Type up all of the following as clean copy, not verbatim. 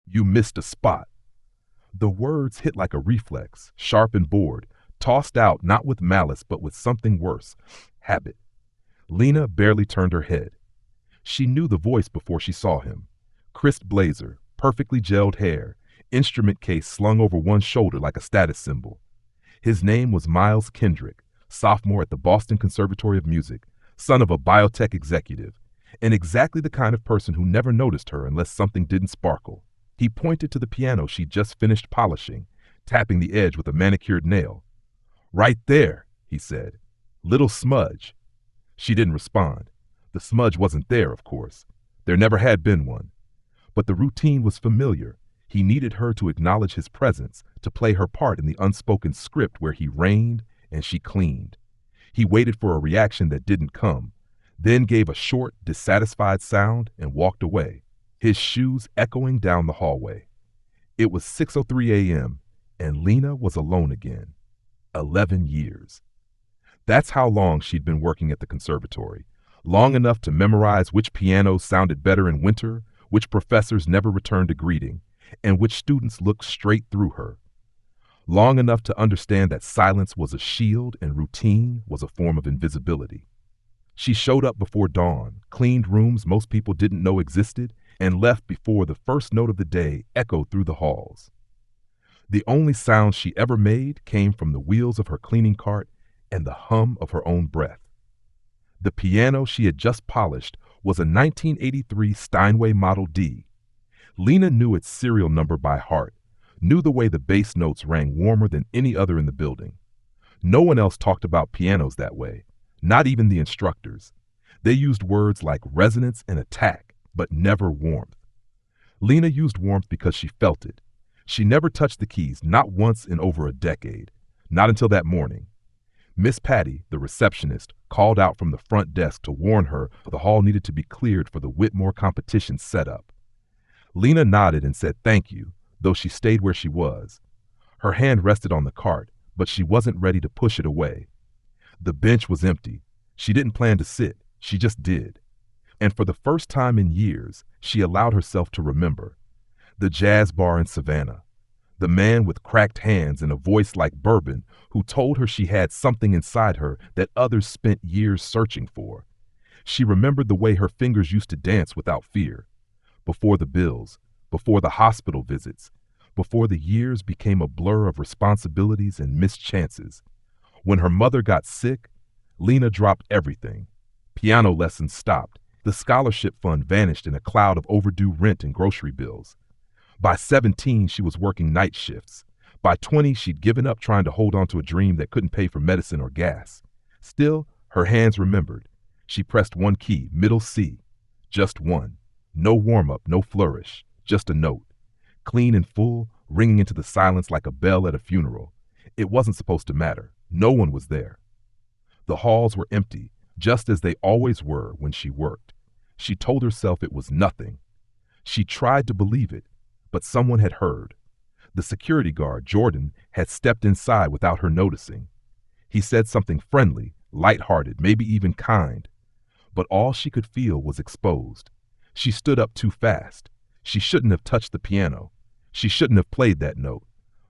You missed a spot." The words hit like a reflex, sharp and bored, tossed out not with malice but with something worse: habit. Lena barely turned her head. She knew the voice before she saw him. Crisp blazer, perfectly gelled hair, instrument case slung over one shoulder like a status symbol. His name was Miles Kendrick, sophomore at the Boston Conservatory of Music, son of a biotech executive, and exactly the kind of person who never noticed her unless something didn't sparkle. He pointed to the piano she'd just finished polishing, tapping the edge with a manicured nail. "Right there," he said. "Little smudge." She didn't respond. The smudge wasn't there, of course. There never had been one. But the routine was familiar. He needed her to acknowledge his presence, to play her part in the unspoken script where he reigned and she cleaned. He waited for a reaction that didn't come, then gave a short, dissatisfied sound and walked away, his shoes echoing down the hallway. It was 6:03 a.m., and Lena was alone again. 11 years. That's how long she'd been working at the conservatory. Long enough to memorize which pianos sounded better in winter, which professors never returned a greeting, and which students looked straight through her. Long enough to understand that silence was a shield and routine was a form of invisibility. She showed up before dawn, cleaned rooms most people didn't know existed, and left before the first note of the day echoed through the halls. The only sound she ever made came from the wheels of her cleaning cart and the hum of her own breath. The piano she had just polished was a 1983 Steinway Model D. Lena knew its serial number by heart, knew the way the bass notes rang warmer than any other in the building. No one else talked about pianos that way, not even the instructors. They used words like resonance and attack, but never warmth. Lena used warmth because she felt it. She never touched the keys, not once in over a decade, not until that morning. Miss Patty, the receptionist, called out from the front desk to warn her the hall needed to be cleared for the Whitmore competition setup. Lena nodded and said thank you, though she stayed where she was. Her hand rested on the cart, but she wasn't ready to push it away. The bench was empty. She didn't plan to sit, she just did. And for the first time in years, she allowed herself to remember. The jazz bar in Savannah. The man with cracked hands and a voice like bourbon who told her she had something inside her that others spent years searching for. She remembered the way her fingers used to dance without fear. Before the bills, before the hospital visits, before the years became a blur of responsibilities and missed chances. When her mother got sick, Lena dropped everything. Piano lessons stopped. The scholarship fund vanished in a cloud of overdue rent and grocery bills. By 17, she was working night shifts. By 20, she'd given up trying to hold on to a dream that couldn't pay for medicine or gas. Still, her hands remembered. She pressed one key, middle C. Just one. No warm-up, no flourish. Just a note. Clean and full, ringing into the silence like a bell at a funeral. It wasn't supposed to matter. No one was there. The halls were empty, just as they always were when she worked. She told herself it was nothing. She tried to believe it, but someone had heard. The security guard, Jordan, had stepped inside without her noticing. He said something friendly, light-hearted, maybe even kind. But all she could feel was exposed. She stood up too fast. She shouldn't have touched the piano. She shouldn't have played that note.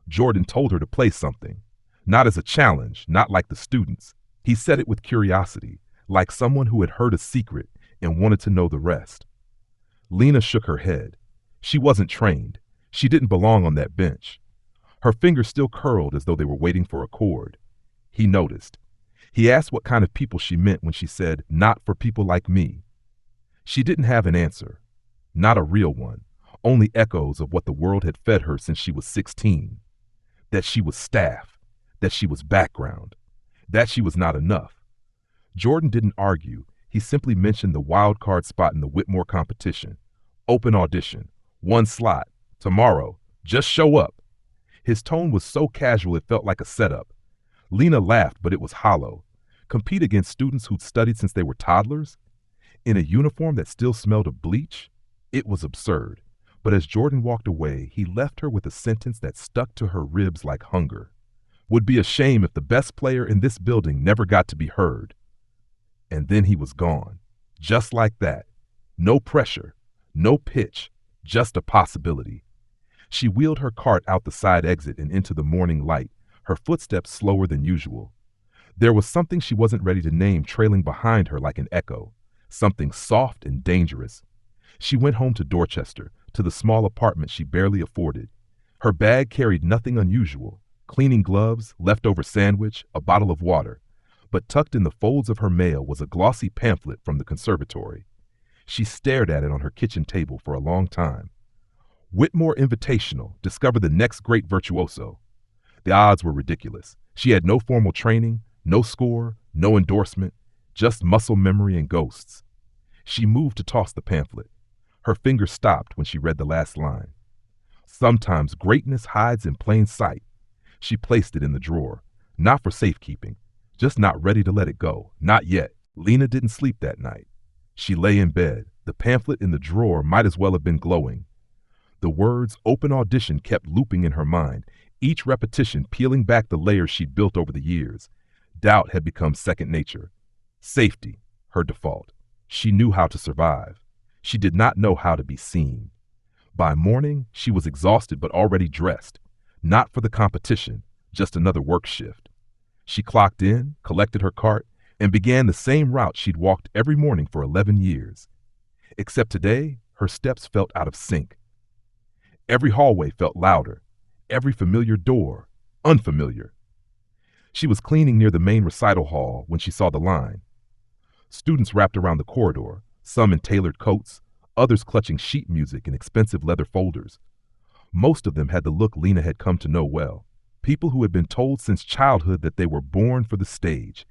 Jordan told her to play something. Not as a challenge, not like the students. He said it with curiosity, like someone who had heard a secret and wanted to know the rest. Lena shook her head. She wasn't trained. She didn't belong on that bench. Her fingers still curled as though they were waiting for a chord. He noticed. He asked what kind of people she meant when she said, "Not for people like me." She didn't have an answer. Not a real one. Only echoes of what the world had fed her since she was 16. That she was staff. That she was background. That she was not enough. Jordan didn't argue. He simply mentioned the wild card spot in the Whitmore competition. Open audition. One slot. Tomorrow. Just show up. His tone was so casual it felt like a setup. Lena laughed, but it was hollow. Compete against students who'd studied since they were toddlers? In a uniform that still smelled of bleach? It was absurd. But as Jordan walked away, he left her with a sentence that stuck to her ribs like hunger. Would be a shame if the best player in this building never got to be heard. And then he was gone. Just like that. No pressure. No pitch. Just a possibility. She wheeled her cart out the side exit and into the morning light, her footsteps slower than usual. There was something she wasn't ready to name trailing behind her like an echo, something soft and dangerous. She went home to Dorchester, to the small apartment she barely afforded. Her bag carried nothing unusual: cleaning gloves, leftover sandwich, a bottle of water. But tucked in the folds of her mail was a glossy pamphlet from the conservatory. She stared at it on her kitchen table for a long time. Whitmore Invitational, discover the next great virtuoso. The odds were ridiculous. She had no formal training, no score, no endorsement, just muscle memory and ghosts. She moved to toss the pamphlet. Her fingers stopped when she read the last line. Sometimes greatness hides in plain sight. She placed it in the drawer, not for safekeeping, just not ready to let it go, not yet. Lena didn't sleep that night. She lay in bed. The pamphlet in the drawer might as well have been glowing. The words open audition kept looping in her mind, each repetition peeling back the layers she'd built over the years. Doubt had become second nature. Safety, her default. She knew how to survive. She did not know how to be seen. By morning, she was exhausted but already dressed. Not for the competition, just another work shift. She clocked in, collected her cart, and began the same route she'd walked every morning for 11 years. Except today, her steps felt out of sync. Every hallway felt louder, every familiar door unfamiliar. She was cleaning near the main recital hall when she saw the line. Students wrapped around the corridor, some in tailored coats, others clutching sheet music and expensive leather folders. Most of them had the look Lena had come to know well. People who had been told since childhood that they were born for the stage.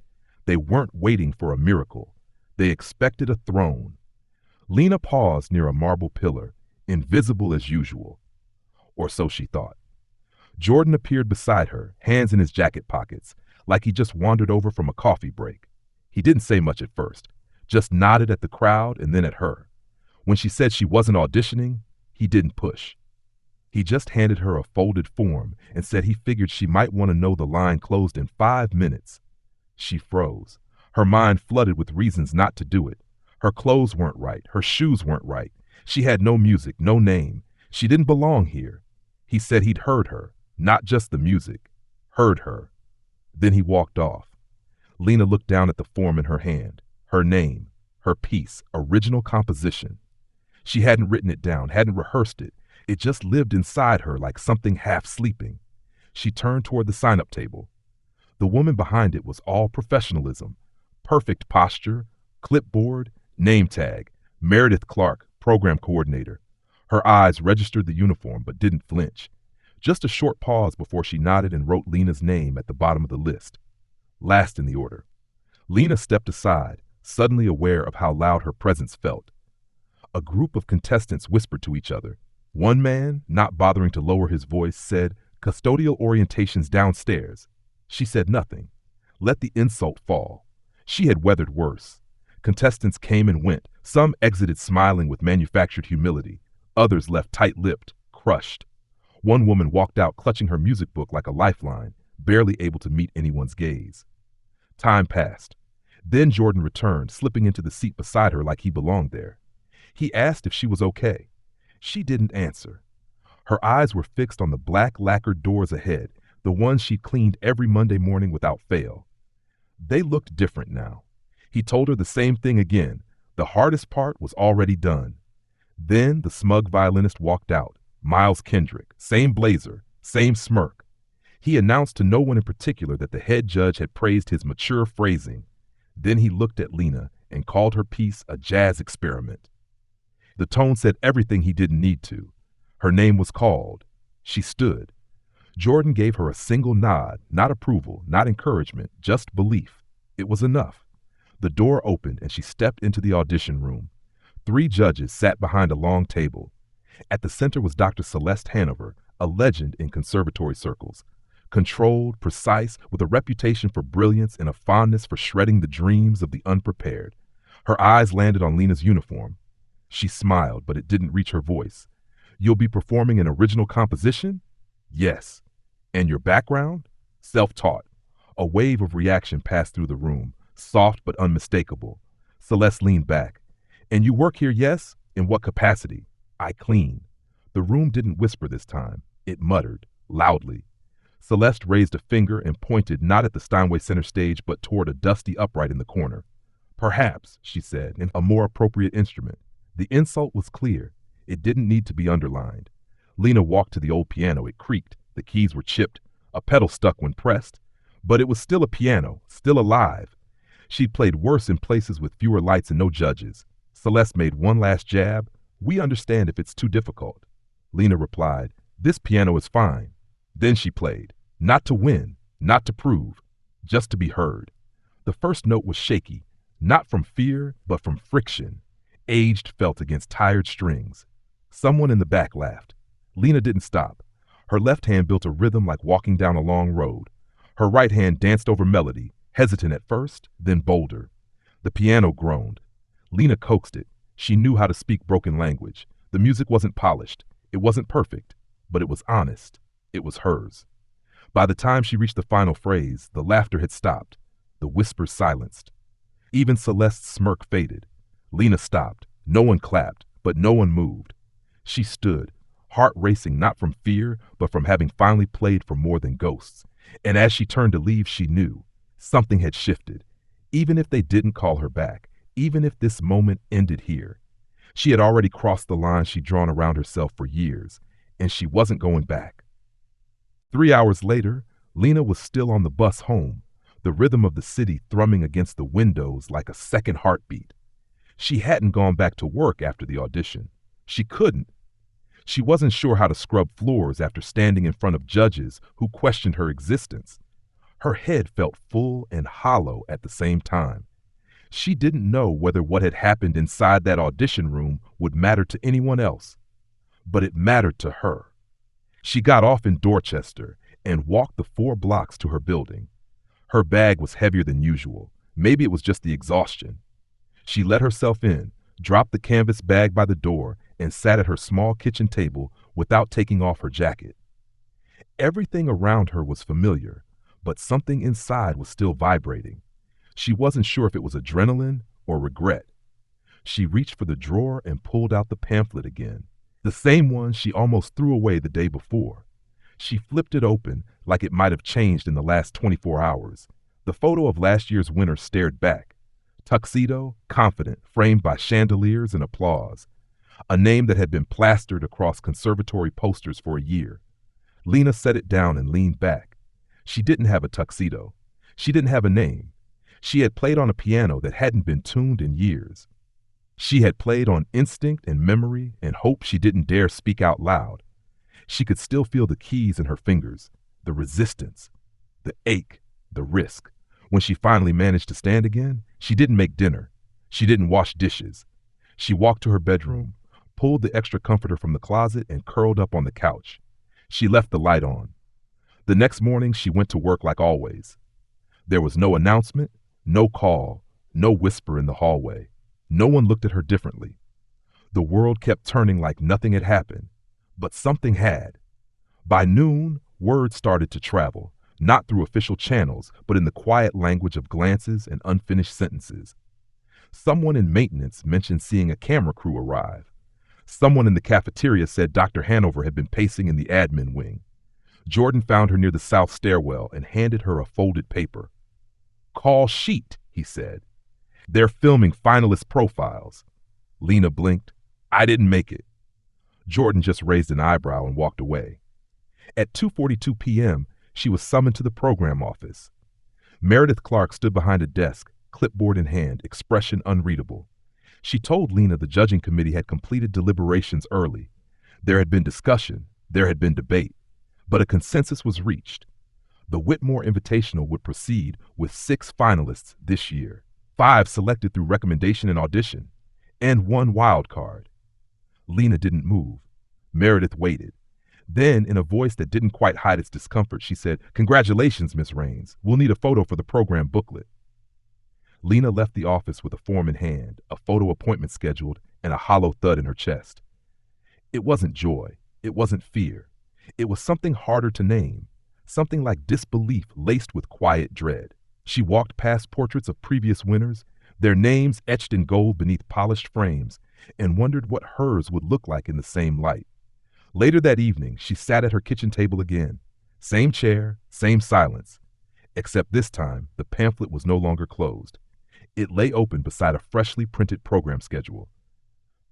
They weren't waiting for a miracle. They expected a throne. Lena paused near a marble pillar, invisible as usual. Or so she thought. Jordan appeared beside her, hands in his jacket pockets, like he just wandered over from a coffee break. He didn't say much at first, just nodded at the crowd and then at her. When she said she wasn't auditioning, he didn't push. He just handed her a folded form and said he figured she might want to know the line closed in 5 minutes. She froze. Her mind flooded with reasons not to do it. Her clothes weren't right. Her shoes weren't right. She had no music, no name. She didn't belong here. He said he'd heard her, not just the music, heard her. Then he walked off. Lena looked down at the form in her hand. Her name, her piece, original composition. She hadn't written it down, hadn't rehearsed it. It just lived inside her like something half sleeping. She turned toward the sign-up table. The woman behind it was all professionalism. Perfect posture, clipboard, name tag, Meredith Clark, program coordinator. Her eyes registered the uniform but didn't flinch. Just a short pause before she nodded and wrote Lena's name at the bottom of the list. Last in the order. Lena stepped aside, suddenly aware of how loud her presence felt. A group of contestants whispered to each other. One man, not bothering to lower his voice, said, "Custodial orientation's downstairs." She said nothing. Let the insult fall. She had weathered worse. Contestants came and went. Some exited smiling with manufactured humility. Others left tight-lipped, crushed. One woman walked out clutching her music book like a lifeline, barely able to meet anyone's gaze. Time passed. Then Jordan returned, slipping into the seat beside her like he belonged there. He asked if she was okay. She didn't answer. Her eyes were fixed on the black lacquered doors ahead, the ones she'd cleaned every Monday morning without fail. They looked different now. He told her the same thing again. The hardest part was already done. Then the smug violinist walked out. Miles Kendrick, same blazer, same smirk. He announced to no one in particular that the head judge had praised his mature phrasing. Then he looked at Lena and called her piece a jazz experiment. The tone said everything he didn't need to. Her name was called. She stood. Jordan gave her a single nod, not approval, not encouragement, just belief. It was enough. The door opened and she stepped into the audition room. 3 judges sat behind a long table. At the center was Dr. Celeste Hanover, a legend in conservatory circles. Controlled, precise, with a reputation for brilliance and a fondness for shredding the dreams of the unprepared. Her eyes landed on Lena's uniform. She smiled, but it didn't reach her voice. "You'll be performing an original composition?" "Yes." "And your background?" "Self-taught." A wave of reaction passed through the room, soft but unmistakable. Celeste leaned back. "And you work here, yes? In what capacity?" "I clean." The room didn't whisper this time. It muttered, loudly. Celeste raised a finger and pointed not at the Steinway center stage but toward a dusty upright in the corner. Perhaps, she said, in a more appropriate instrument. The insult was clear. It didn't need to be underlined. Lena walked to the old piano. It creaked. The keys were chipped. A pedal stuck when pressed. But it was still a piano, still alive. She'd played worse in places with fewer lights and no judges. Celeste made one last jab. We understand if it's too difficult. Lena replied, this piano is fine. Then she played, not to win, not to prove, just to be heard. The first note was shaky, not from fear, but from friction, aged felt against tired strings. Someone in the back laughed. Lena didn't stop. Her left hand built a rhythm like walking down a long road. Her right hand danced over melody, hesitant at first, then bolder. The piano groaned. Lena coaxed it. She knew how to speak broken language. The music wasn't polished. It wasn't perfect, but it was honest. It was hers. By the time she reached the final phrase, the laughter had stopped. The whispers silenced. Even Celeste's smirk faded. Lena stopped. No one clapped, but no one moved. She stood, heart racing not from fear, but from having finally played for more than ghosts. And as she turned to leave, she knew something had shifted. Even if they didn't call her back, even if this moment ended here, she had already crossed the line she'd drawn around herself for years, and she wasn't going back. 3 hours later, Lena was still on the bus home, the rhythm of the city thrumming against the windows like a second heartbeat. She hadn't gone back to work after the audition. She couldn't. She wasn't sure how to scrub floors after standing in front of judges who questioned her existence. Her head felt full and hollow at the same time. She didn't know whether what had happened inside that audition room would matter to anyone else, but it mattered to her. She got off in Dorchester and walked the 4 blocks to her building. Her bag was heavier than usual. Maybe it was just the exhaustion. She let herself in, dropped the canvas bag by the door, and sat at her small kitchen table without taking off her jacket. Everything around her was familiar, but something inside was still vibrating. She wasn't sure if it was adrenaline or regret. She reached for the drawer and pulled out the pamphlet again, the same one she almost threw away the day before. She flipped it open like it might have changed in the last 24 hours. The photo of last year's winner stared back. Tuxedo, confident, framed by chandeliers and applause. A name that had been plastered across conservatory posters for a year. Lena set it down and leaned back. She didn't have a tuxedo. She didn't have a name. She had played on a piano that hadn't been tuned in years. She had played on instinct and memory and hope she didn't dare speak out loud. She could still feel the keys in her fingers, the resistance, the ache, the risk. When she finally managed to stand again, she didn't make dinner. She didn't wash dishes. She walked to her bedroom, pulled the extra comforter from the closet, and curled up on the couch. She left the light on. The next morning, she went to work like always. There was no announcement, no call, no whisper in the hallway. No one looked at her differently. The world kept turning like nothing had happened, but something had. By noon, word started to travel, not through official channels, but in the quiet language of glances and unfinished sentences. Someone in maintenance mentioned seeing a camera crew arrive. Someone in the cafeteria said Dr. Hanover had been pacing in the admin wing. Jordan found her near the south stairwell and handed her a folded paper. "Call sheet," he said. "They're filming finalist profiles." Lena blinked. "I didn't make it." Jordan just raised an eyebrow and walked away. At 2:42 p.m., she was summoned to the program office. Meredith Clark stood behind a desk, clipboard in hand, expression unreadable. She told Lena the judging committee had completed deliberations early. There had been discussion, there had been debate, but a consensus was reached. The Whitmore Invitational would proceed with 6 finalists this year, 5 selected through recommendation and audition, and 1 wild card. Lena didn't move. Meredith waited. Then, in a voice that didn't quite hide its discomfort, she said, "Congratulations, Miss Raines. We'll need a photo for the program booklet." Lena left the office with a form in hand, a photo appointment scheduled, and a hollow thud in her chest. It wasn't joy. It wasn't fear. It was something harder to name, something like disbelief laced with quiet dread. She walked past portraits of previous winners, their names etched in gold beneath polished frames, and wondered what hers would look like in the same light. Later that evening, she sat at her kitchen table again. Same chair, same silence. Except this time, the pamphlet was no longer closed. It lay open beside a freshly printed program schedule.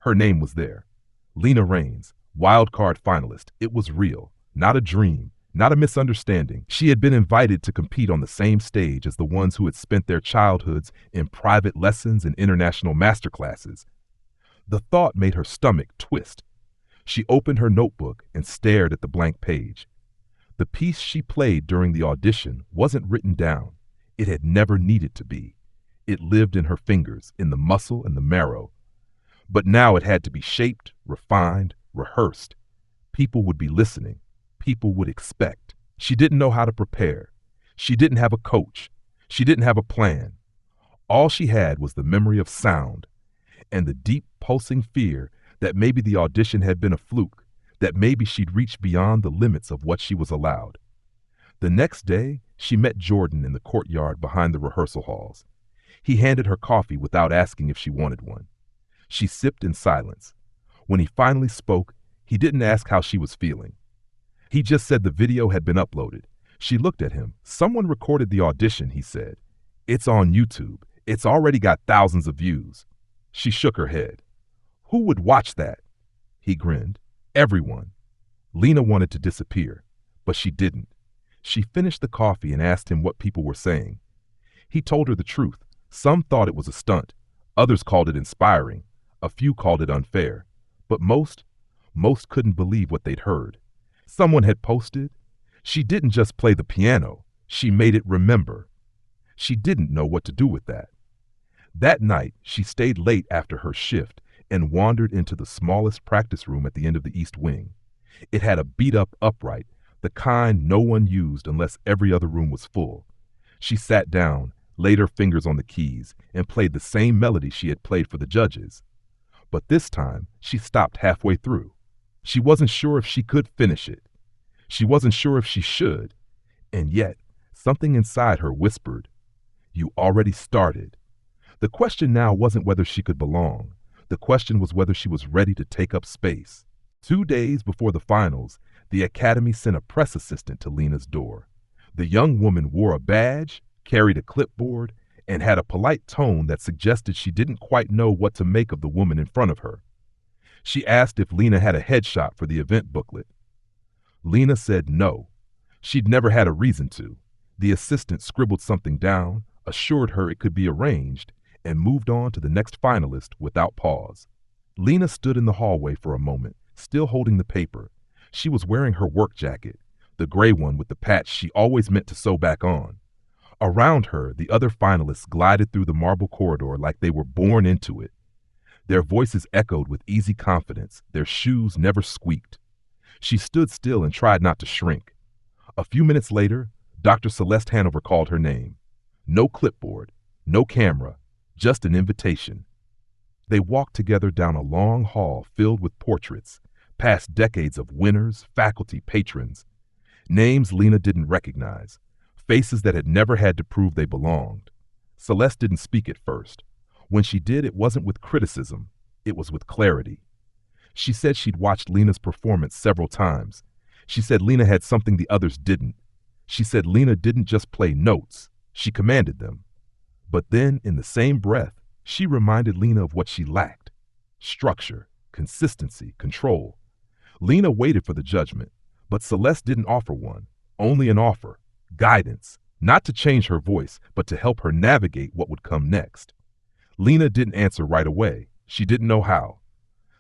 Her name was there. Lena Raines, wild card finalist. It was real, not a dream, not a misunderstanding. She had been invited to compete on the same stage as the ones who had spent their childhoods in private lessons and international masterclasses. The thought made her stomach twist. She opened her notebook and stared at the blank page. The piece she played during the audition wasn't written down. It had never needed to be. It lived in her fingers, in the muscle and the marrow. But now it had to be shaped, refined, rehearsed. People would be listening. People would expect. She didn't know how to prepare. She didn't have a coach. She didn't have a plan. All she had was the memory of sound and the deep pulsing fear that maybe the audition had been a fluke, that maybe she'd reached beyond the limits of what she was allowed. The next day, she met Jordan in the courtyard behind the rehearsal halls. He handed her coffee without asking if she wanted one. She sipped in silence. When he finally spoke, he didn't ask how she was feeling. He just said the video had been uploaded. She looked at him. Someone recorded the audition, he said. It's on YouTube. It's already got thousands of views. She shook her head. Who would watch that? He grinned. Everyone. Lena wanted to disappear, but she didn't. She finished the coffee and asked him what people were saying. He told her the truth. Some thought it was a stunt. Others called it inspiring. A few called it unfair. But most couldn't believe what they'd heard. Someone had posted, "She didn't just play the piano, she made it remember." She didn't know what to do with that. That night, she stayed late after her shift and wandered into the smallest practice room at the end of the East Wing. It had a beat-up upright, the kind no one used unless every other room was full. She sat down, laid her fingers on the keys, and played the same melody she had played for the judges. But this time, she stopped halfway through. She wasn't sure if she could finish it. She wasn't sure if she should. And yet, something inside her whispered, "You already started." The question now wasn't whether she could belong. The question was whether she was ready to take up space. 2 days before the finals, the Academy sent a press assistant to Lena's door. The young woman wore a badge, carried a clipboard, and had a polite tone that suggested she didn't quite know what to make of the woman in front of her. She asked if Lena had a headshot for the event booklet. Lena said no. She'd never had a reason to. The assistant scribbled something down, assured her it could be arranged, and moved on to the next finalist without pause. Lena stood in the hallway for a moment, still holding the paper. She was wearing her work jacket, the gray one with the patch she always meant to sew back on. Around her, the other finalists glided through the marble corridor like they were born into it. Their voices echoed with easy confidence. Their shoes never squeaked. She stood still and tried not to shrink. A few minutes later, Dr. Celeste Hanover called her name. No clipboard, no camera, just an invitation. They walked together down a long hall filled with portraits, past decades of winners, faculty, patrons. Names Lena didn't recognize, faces that had never had to prove they belonged. Celeste didn't speak at first. When she did, it wasn't with criticism, it was with clarity. She said she'd watched Lena's performance several times. She said Lena had something the others didn't. She said Lena didn't just play notes, she commanded them. But then, in the same breath, she reminded Lena of what she lacked: structure, consistency, control. Lena waited for the judgment, but Celeste didn't offer one, only an offer, guidance, not to change her voice, but to help her navigate what would come next. Lena didn't answer right away. She didn't know how.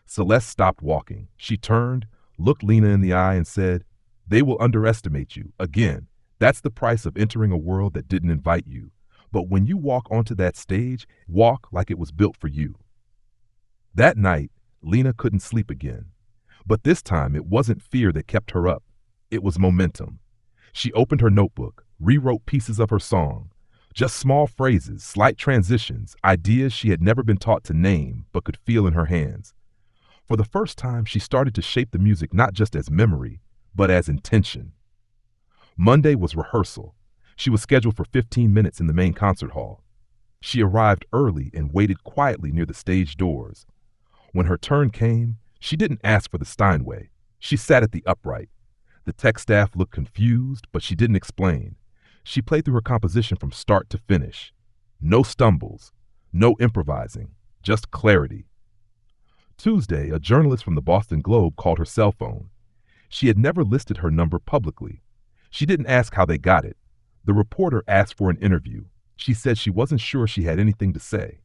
Celeste stopped walking. She turned, looked Lena in the eye, and said, "They will underestimate you. Again, that's the price of entering a world that didn't invite you. But when you walk onto that stage, walk like it was built for you." That night, Lena couldn't sleep again. But this time, it wasn't fear that kept her up. It was momentum. She opened her notebook, rewrote pieces of her song. Just small phrases, slight transitions, ideas she had never been taught to name but could feel in her hands. For the first time, she started to shape the music not just as memory, but as intention. Monday was rehearsal. She was scheduled for 15 minutes in the main concert hall. She arrived early and waited quietly near the stage doors. When her turn came, she didn't ask for the Steinway. She sat at the upright. The tech staff looked confused, but she didn't explain. She played through her composition from start to finish. No stumbles, no improvising, just clarity. Tuesday, a journalist from the Boston Globe called her cell phone. She had never listed her number publicly. She didn't ask how they got it. The reporter asked for an interview. She said she wasn't sure she had anything to say.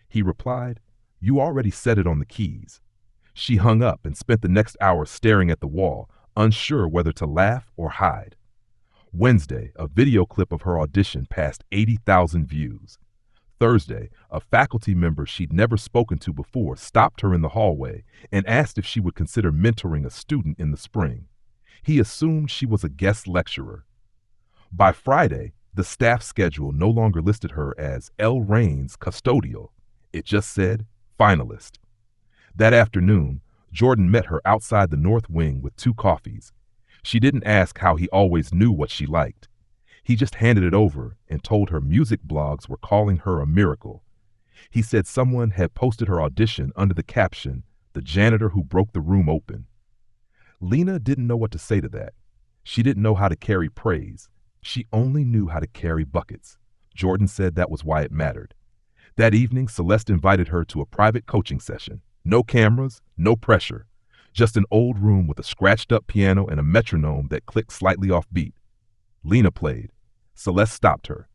He replied, "You already said it on the keys." She hung up and spent the next hour staring at the wall, unsure whether to laugh or hide. Wednesday, a video clip of her audition passed 80,000 views. Thursday, a faculty member she'd never spoken to before stopped her in the hallway and asked if she would consider mentoring a student in the spring. He assumed she was a guest lecturer. By Friday, the staff schedule no longer listed her as L. Raines Custodial. It just said finalist. That afternoon, Jordan met her outside the North Wing with 2 coffees. She didn't ask how he always knew what she liked. He just handed it over and told her music blogs were calling her a miracle. He said someone had posted her audition under the caption, "The janitor who broke the room open." Lena didn't know what to say to that. She didn't know how to carry praise. She only knew how to carry buckets. Jordan said that was why it mattered. That evening, Celeste invited her to a private coaching session. No cameras, no pressure. Just an old room with a scratched-up piano and a metronome that clicked slightly off beat. Lena played. Celeste stopped her.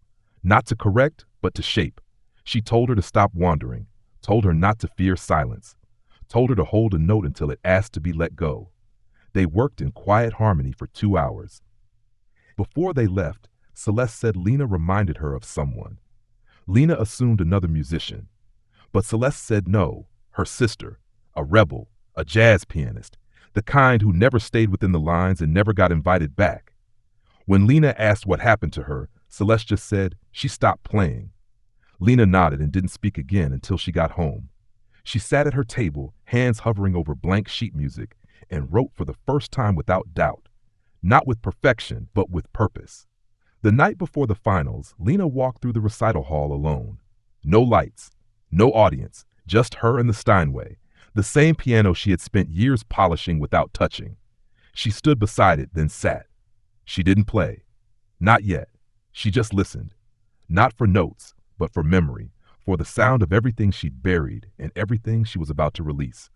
Not to correct, but to shape. She told her to stop wandering, told her not to fear silence, told her to hold a note until it asked to be let go. They worked in quiet harmony for 2 hours. Before they left, Celeste said Lena reminded her of someone. Lena assumed another musician, but Celeste said no, her sister, a rebel, a jazz pianist, the kind who never stayed within the lines and never got invited back. When Lena asked what happened to her, Celeste just said she stopped playing. Lena nodded and didn't speak again until she got home. She sat at her table, hands hovering over blank sheet music, and wrote for the first time without doubt. Not with perfection, but with purpose. The night before the finals, Lena walked through the recital hall alone. No lights, no audience, just her and the Steinway, the same piano she had spent years polishing without touching. She stood beside it, then sat. She didn't play. Not yet. She just listened. Not for notes, but for memory, for the sound of everything she'd buried and everything she was about to release.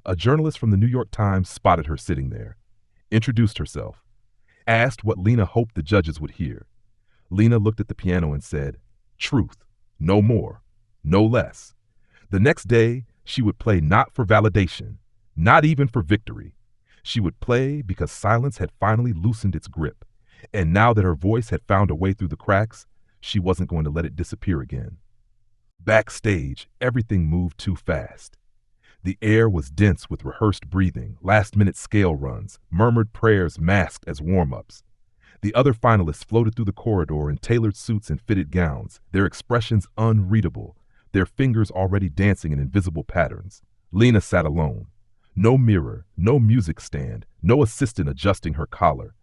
A journalist from the New York Times spotted her sitting there, introduced herself, asked what Lena hoped the judges would hear. Lena looked at the piano and said, "Truth, no more, no less." The next day, she would play not for validation, not even for victory. She would play because silence had finally loosened its grip, and now that her voice had found a way through the cracks, she wasn't going to let it disappear again. Backstage, everything moved too fast. The air was dense with rehearsed breathing, last-minute scale runs, murmured prayers masked as warm-ups. The other finalists floated through the corridor in tailored suits and fitted gowns, their expressions unreadable, their fingers already dancing in invisible patterns. Lena sat alone. No mirror, no music stand, no assistant adjusting her collar.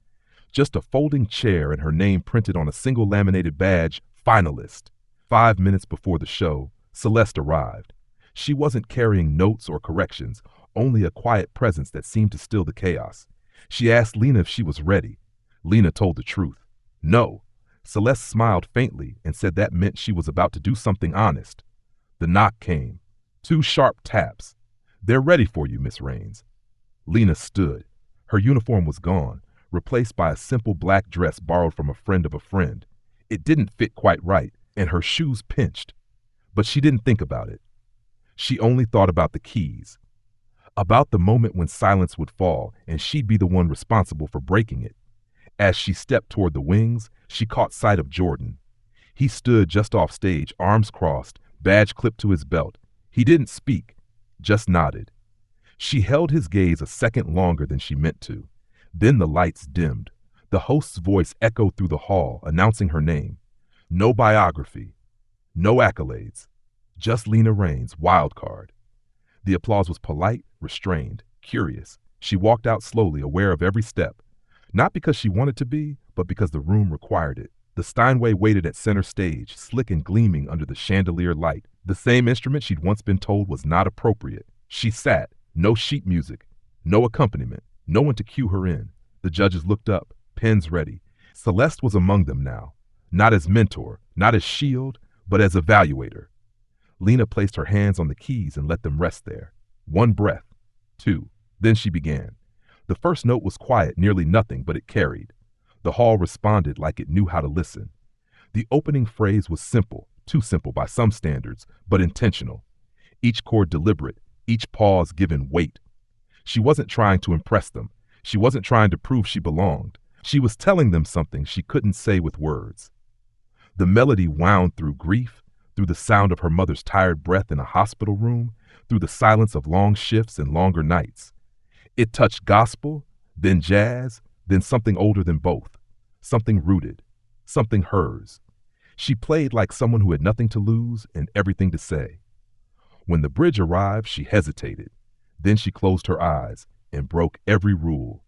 Just a folding chair and her name printed on a single laminated badge, finalist. 5 minutes before the show, Celeste arrived. She wasn't carrying notes or corrections, only a quiet presence that seemed to still the chaos. She asked Lena if she was ready. Lena told the truth. No. Celeste smiled faintly and said that meant she was about to do something honest. The knock came. 2 sharp taps. "They're ready for you, Miss Raines." Lena stood. Her uniform was gone, replaced by a simple black dress borrowed from a friend of a friend. It didn't fit quite right, and her shoes pinched. But she didn't think about it. She only thought about the keys, about the moment when silence would fall and she'd be the one responsible for breaking it. As she stepped toward the wings, she caught sight of Jordan. He stood just off stage, arms crossed, badge clipped to his belt. He didn't speak, just nodded. She held his gaze a second longer than she meant to. Then the lights dimmed. The host's voice echoed through the hall, announcing her name. No biography, no accolades, just Lena Raines, wild card. The applause was polite, restrained, curious. She walked out slowly, aware of every step. Not because she wanted to be, but because the room required it. The Steinway waited at center stage, slick and gleaming under the chandelier light, the same instrument she'd once been told was not appropriate. She sat, no sheet music, no accompaniment, No one to cue her in. The judges looked up, pens ready. Celeste was among them now, not as mentor, not as shield, but as evaluator. Lena placed her hands on the keys and let them rest there. One breath, two. Then she began. The first note was quiet, nearly nothing, but it carried. The hall responded like it knew how to listen. The opening phrase was simple, too simple by some standards, but intentional. Each chord deliberate, each pause given weight. She wasn't trying to impress them. She wasn't trying to prove she belonged. She was telling them something she couldn't say with words. The melody wound through grief, through the sound of her mother's tired breath in a hospital room, through the silence of long shifts and longer nights. It touched gospel, then jazz, then something older than both, something rooted, something hers. She played like someone who had nothing to lose and everything to say. When the bridge arrived, she hesitated. Then she closed her eyes and broke every rule.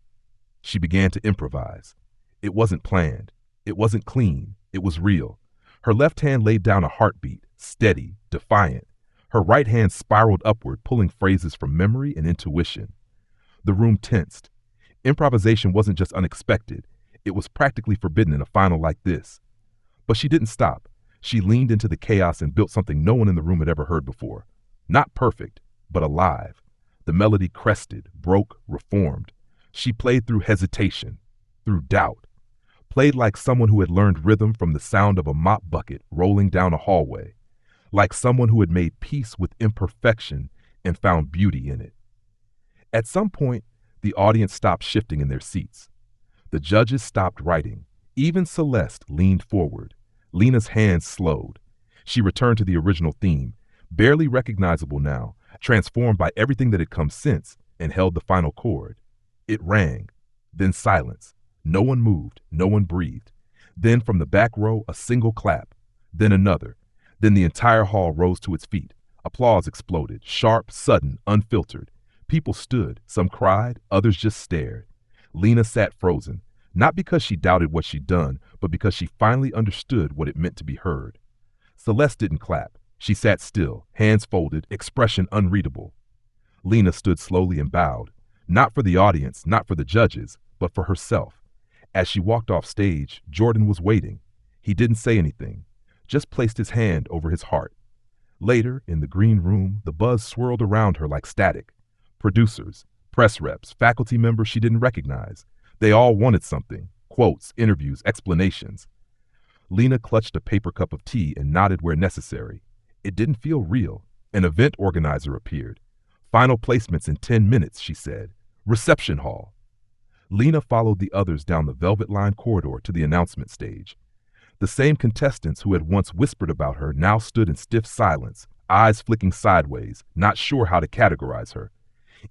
She began to improvise. It wasn't planned. It wasn't clean. It was real. Her left hand laid down a heartbeat, steady, defiant. Her right hand spiraled upward, pulling phrases from memory and intuition. The room tensed. Improvisation wasn't just unexpected. It was practically forbidden in a final like this. But she didn't stop. She leaned into the chaos and built something no one in the room had ever heard before. Not perfect, but alive. The melody crested, broke, reformed. She played through hesitation, through doubt. Played like someone who had learned rhythm from the sound of a mop bucket rolling down a hallway. Like someone who had made peace with imperfection and found beauty in it. At some point, the audience stopped shifting in their seats. The judges stopped writing. Even Celeste leaned forward. Lena's hands slowed. She returned to the original theme, barely recognizable now, transformed by everything that had come since, and held the final chord. It rang. Then silence. No one moved. No one breathed. Then from the back row, a single clap. Then another. Then the entire hall rose to its feet. Applause exploded, sharp, sudden, unfiltered. People stood. Some cried. Others just stared. Lena sat frozen, not because she doubted what she'd done, but because she finally understood what it meant to be heard. Celeste didn't clap. She sat still, hands folded, expression unreadable. Lena stood slowly and bowed, not for the audience, not for the judges, but for herself. As she walked off stage, Jordan was waiting. He didn't say anything, just placed his hand over his heart. Later, in the green room, the buzz swirled around her like static. Producers, press reps, faculty members she didn't recognize. They all wanted something, quotes, interviews, explanations. Lena clutched a paper cup of tea and nodded where necessary. It didn't feel real. An event organizer appeared. Final placements in 10 minutes, she said. Reception hall. Lena followed the others down the velvet-lined corridor to the announcement stage. The same contestants who had once whispered about her now stood in stiff silence, eyes flicking sideways, not sure how to categorize her.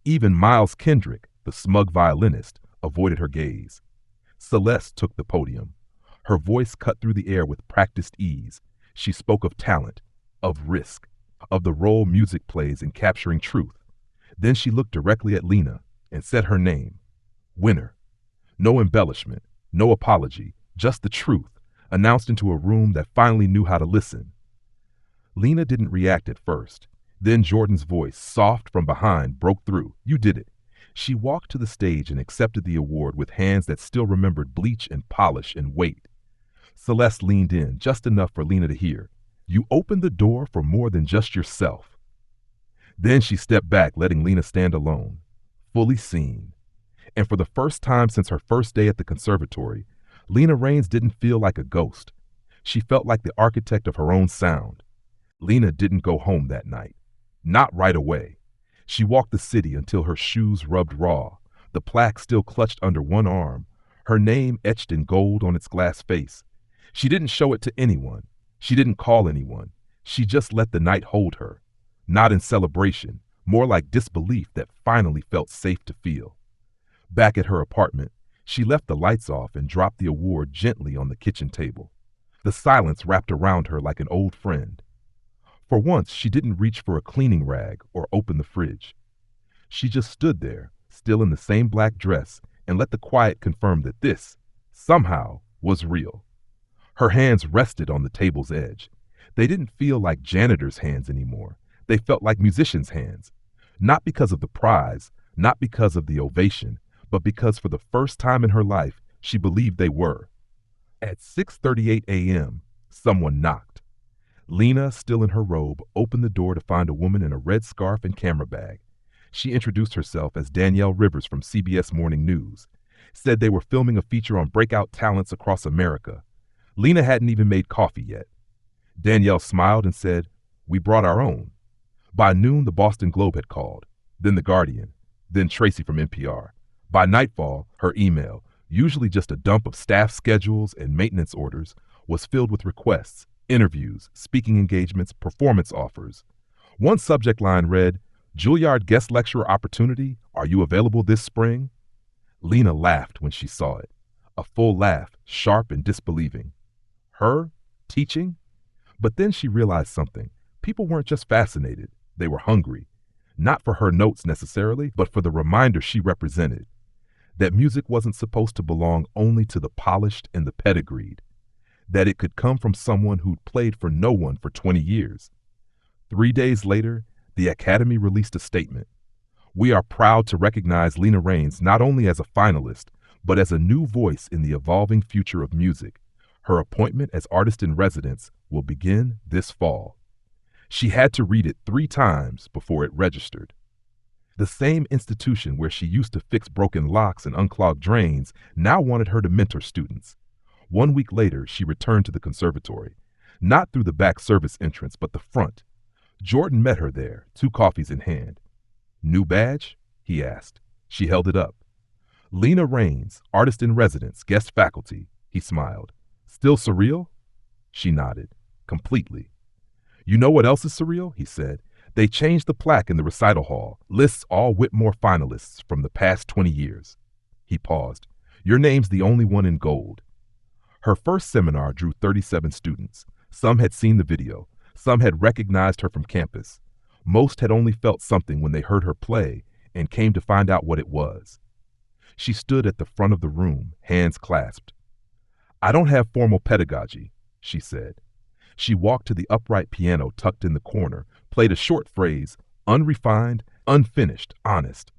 Even Miles Kendrick, the smug violinist, avoided her gaze. Celeste took the podium. Her voice cut through the air with practiced ease. She spoke of talent, of risk, of the role music plays in capturing truth. Then she looked directly at Lena and said her name. Winner. No embellishment, no apology, just the truth, announced into a room that finally knew how to listen. Lena didn't react at first. Then Jordan's voice, soft from behind, broke through. You did it. She walked to the stage and accepted the award with hands that still remembered bleach and polish and weight. Celeste leaned in, just enough for Lena to hear. You opened the door for more than just yourself. Then she stepped back, letting Lena stand alone, fully seen. And for the first time since her first day at the conservatory, Lena Raines didn't feel like a ghost. She felt like the architect of her own sound. Lena didn't go home that night. Not right away. She walked the city until her shoes rubbed raw, the plaque still clutched under one arm, her name etched in gold on its glass face. She didn't show it to anyone. She didn't call anyone. She just let the night hold her. Not in celebration, more like disbelief that finally felt safe to feel. Back at her apartment, she left the lights off and dropped the award gently on the kitchen table. The silence wrapped around her like an old friend. For once, she didn't reach for a cleaning rag or open the fridge. She just stood there, still in the same black dress, and let the quiet confirm that this, somehow, was real. Her hands rested on the table's edge. They didn't feel like janitor's hands anymore. They felt like musicians' hands. Not because of the prize, not because of the ovation, but because for the first time in her life, she believed they were. At 6:38 a.m., someone knocked. Lena, still in her robe, opened the door to find a woman in a red scarf and camera bag. She introduced herself as Danielle Rivers from CBS Morning News, said they were filming a feature on breakout talents across America. Lena hadn't even made coffee yet. Danielle smiled and said, "We brought our own." By noon, the Boston Globe had called, then The Guardian, then Tracy from NPR. By nightfall, her email, usually just a dump of staff schedules and maintenance orders, was filled with requests, interviews, speaking engagements, performance offers. One subject line read, "Juilliard guest lecturer opportunity. Are you available this spring?" Lena laughed when she saw it. A full laugh, sharp and disbelieving. Her? Teaching? But then she realized something. People weren't just fascinated. They were hungry. Not for her notes necessarily, but for the reminder she represented. That music wasn't supposed to belong only to the polished and the pedigreed. That it could come from someone who'd played for no one for 20 years. 3 days later, the Academy released a statement. "We are proud to recognize Lena Raines not only as a finalist, but as a new voice in the evolving future of music. Her appointment as artist in residence will begin this fall." She had to read it 3 times before it registered. The same institution where she used to fix broken locks and unclogged drains now wanted her to mentor students. 1 week later, she returned to the conservatory, not through the back service entrance, but the front. Jordan met her there, 2 coffees in hand. "New badge?" he asked. She held it up. "Lena Raines, artist in residence, guest faculty," he smiled. "Still surreal?" She nodded. "Completely." "You know what else is surreal?" he said. "They changed the plaque in the recital hall, lists all Whitmore finalists from the past 20 years. He paused. "Your name's the only one in gold." Her first seminar drew 37 students. Some had seen the video. Some had recognized her from campus. Most had only felt something when they heard her play and came to find out what it was. She stood at the front of the room, hands clasped. "I don't have formal pedagogy," she said. She walked to the upright piano tucked in the corner, played a short phrase, unrefined, unfinished, honest.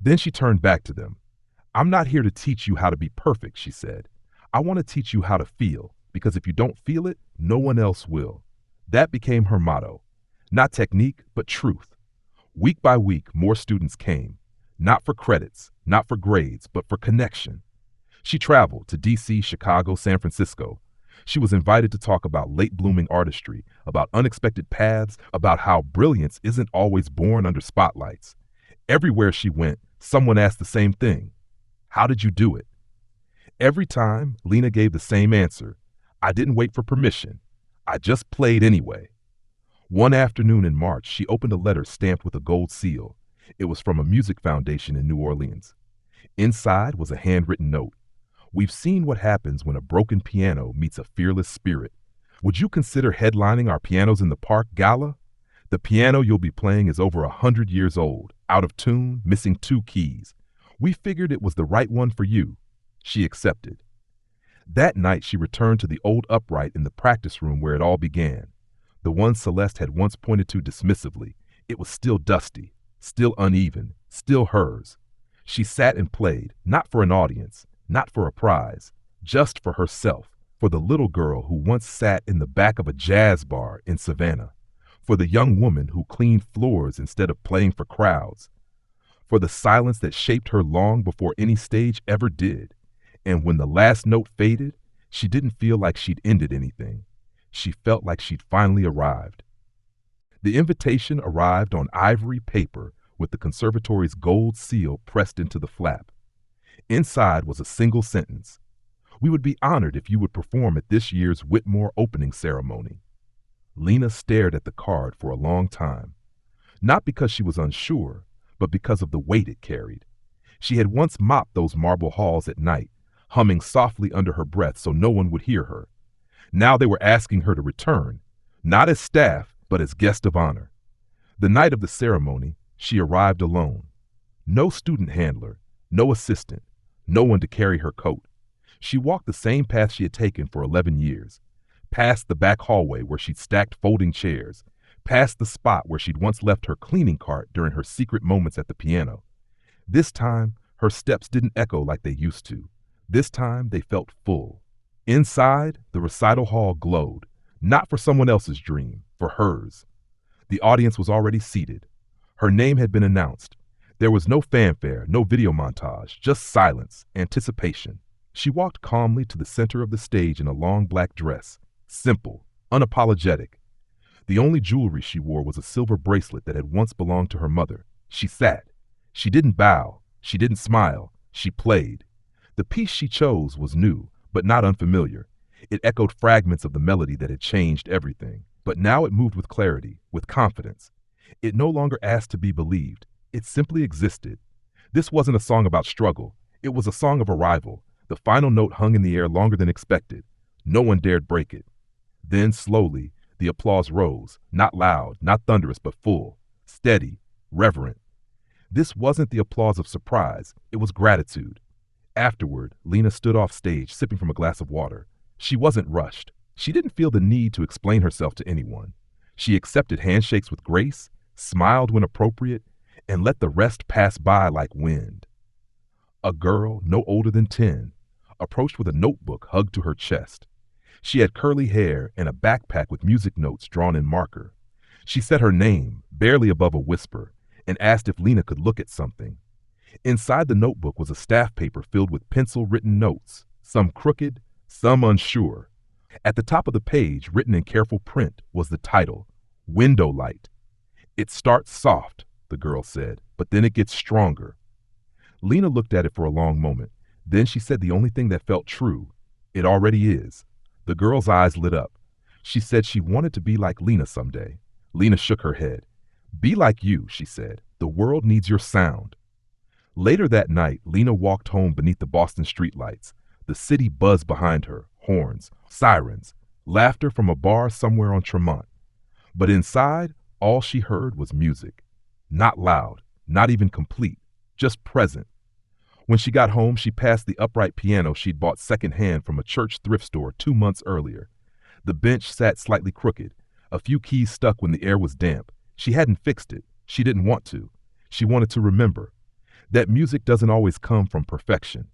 Then she turned back to them. "I'm not here to teach you how to be perfect," she said. "I want to teach you how to feel, because if you don't feel it, no one else will." That became her motto. Not technique, but truth. Week by week, more students came. Not for credits, not for grades, but for connection. She traveled to DC, Chicago, San Francisco. She was invited to talk about late-blooming artistry, about unexpected paths, about how brilliance isn't always born under spotlights. Everywhere she went, someone asked the same thing. "How did you do it?" Every time, Lena gave the same answer. "I didn't wait for permission. I just played anyway." One afternoon in March, she opened a letter stamped with a gold seal. It was from a music foundation in New Orleans. Inside was a handwritten note. "We've seen what happens when a broken piano meets a fearless spirit. Would you consider headlining our Pianos in the Park gala? The piano you'll be playing is over 100 years old, out of tune, missing 2 keys. We figured it was the right one for you." She accepted. That night, she returned to the old upright in the practice room where it all began. The one Celeste had once pointed to dismissively. It was still dusty, still uneven, still hers. She sat and played, not for an audience, not for a prize, just for herself, for the little girl who once sat in the back of a jazz bar in Savannah, for the young woman who cleaned floors instead of playing for crowds, for the silence that shaped her long before any stage ever did. And when the last note faded, she didn't feel like she'd ended anything. She felt like she'd finally arrived. The invitation arrived on ivory paper with the conservatory's gold seal pressed into the flap. Inside was a single sentence. "We would be honored if you would perform at this year's Whitmore opening ceremony." Lena stared at the card for a long time, not because she was unsure, but because of the weight it carried. She had once mopped those marble halls at night, humming softly under her breath so no one would hear her. Now they were asking her to return, not as staff, but as guest of honor. The night of the ceremony, she arrived alone. No student handler, no assistant, no one to carry her coat. She walked the same path she had taken for 11 years, past the back hallway where she'd stacked folding chairs, past the spot where she'd once left her cleaning cart during her secret moments at the piano. This time, Her steps didn't echo like they used to. This time they felt full. Inside, the recital hall glowed, not for someone else's dream, for hers. The audience was already seated. Her name had been announced. There was no fanfare, no video montage, just silence, anticipation. She walked calmly to the center of the stage in a long black dress, simple, unapologetic. The only jewelry she wore was a silver bracelet that had once belonged to her mother. She sat. She didn't bow. She didn't smile. She played. The piece she chose was new, but not unfamiliar. It echoed fragments of the melody that had changed everything. But now it moved with clarity, with confidence. It no longer asked to be believed. It simply existed. This wasn't a song about struggle. It was a song of arrival. The final note hung in the air longer than expected. No one dared break it. Then, slowly, the applause rose, not loud, not thunderous, but full, steady, reverent. This wasn't the applause of surprise. It was gratitude. Afterward, Lena stood off stage, sipping from a glass of water. She wasn't rushed. She didn't feel the need to explain herself to anyone. She accepted handshakes with grace, smiled when appropriate, and let the rest pass by like wind. A girl, no older than 10, approached with a notebook hugged to her chest. She had curly hair and a backpack with music notes drawn in marker. She said her name, barely above a whisper, and asked if Lena could look at something. Inside the notebook was a staff paper filled with pencil-written notes, some crooked, some unsure. At the top of the page, written in careful print, was the title, Window Light. "It starts soft," the girl said, "but then it gets stronger." Lena looked at it for a long moment. Then she said the only thing that felt true, "It already is." The girl's eyes lit up. She said she wanted to be like Lena someday. Lena shook her head. "Be like you," she said. "The world needs your sound." Later that night, Lena walked home beneath the Boston streetlights. The city buzzed behind her, horns, sirens, laughter from a bar somewhere on Tremont. But inside, all she heard was music. Not loud, not even complete, just present. When she got home, she passed the upright piano she'd bought secondhand from a church thrift store 2 months earlier. The bench sat slightly crooked, a few keys stuck when the air was damp. She hadn't fixed it. She didn't want to. She wanted to remember that music doesn't always come from perfection,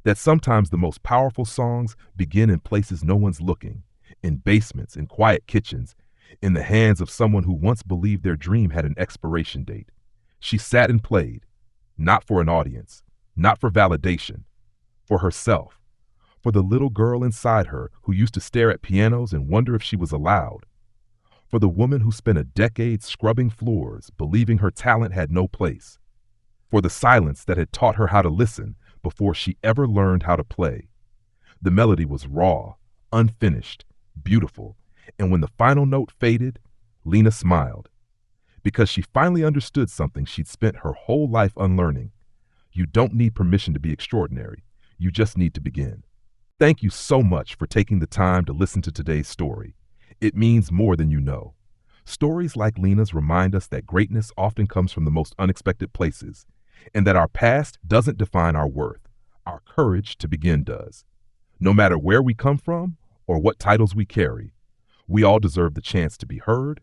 that sometimes the most powerful songs begin in places no one's looking, in basements, in quiet kitchens, in the hands of someone who once believed their dream had an expiration date. She sat and played, not for an audience, not for validation, for herself, for the little girl inside her who used to stare at pianos and wonder if she was allowed, for the woman who spent a decade scrubbing floors, believing her talent had no place, for the silence that had taught her how to listen before she ever learned how to play. The melody was raw, unfinished, beautiful, and when the final note faded, Lena smiled, because she finally understood something she'd spent her whole life unlearning. You don't need permission to be extraordinary. You just need to begin. Thank you so much for taking the time to listen to today's story. It means more than you know. Stories like Lena's remind us that greatness often comes from the most unexpected places, and that our past doesn't define our worth. Our courage to begin does. No matter where we come from or what titles we carry, we all deserve the chance to be heard,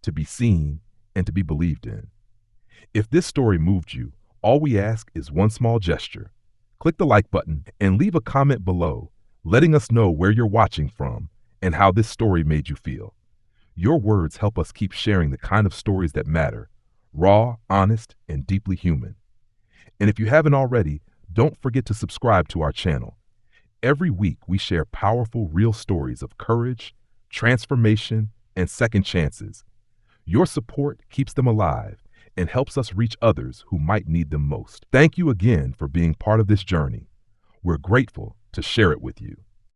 to be seen, and to be believed in. If this story moved you, all we ask is one small gesture. Click the like button and leave a comment below, letting us know where you're watching from and how this story made you feel. Your words help us keep sharing the kind of stories that matter, raw, honest, and deeply human. And if you haven't already, don't forget to subscribe to our channel. Every week, we share powerful, real stories of courage, transformation, and second chances. Your support keeps them alive and helps us reach others who might need them most. Thank you again for being part of this journey. We're grateful to share it with you.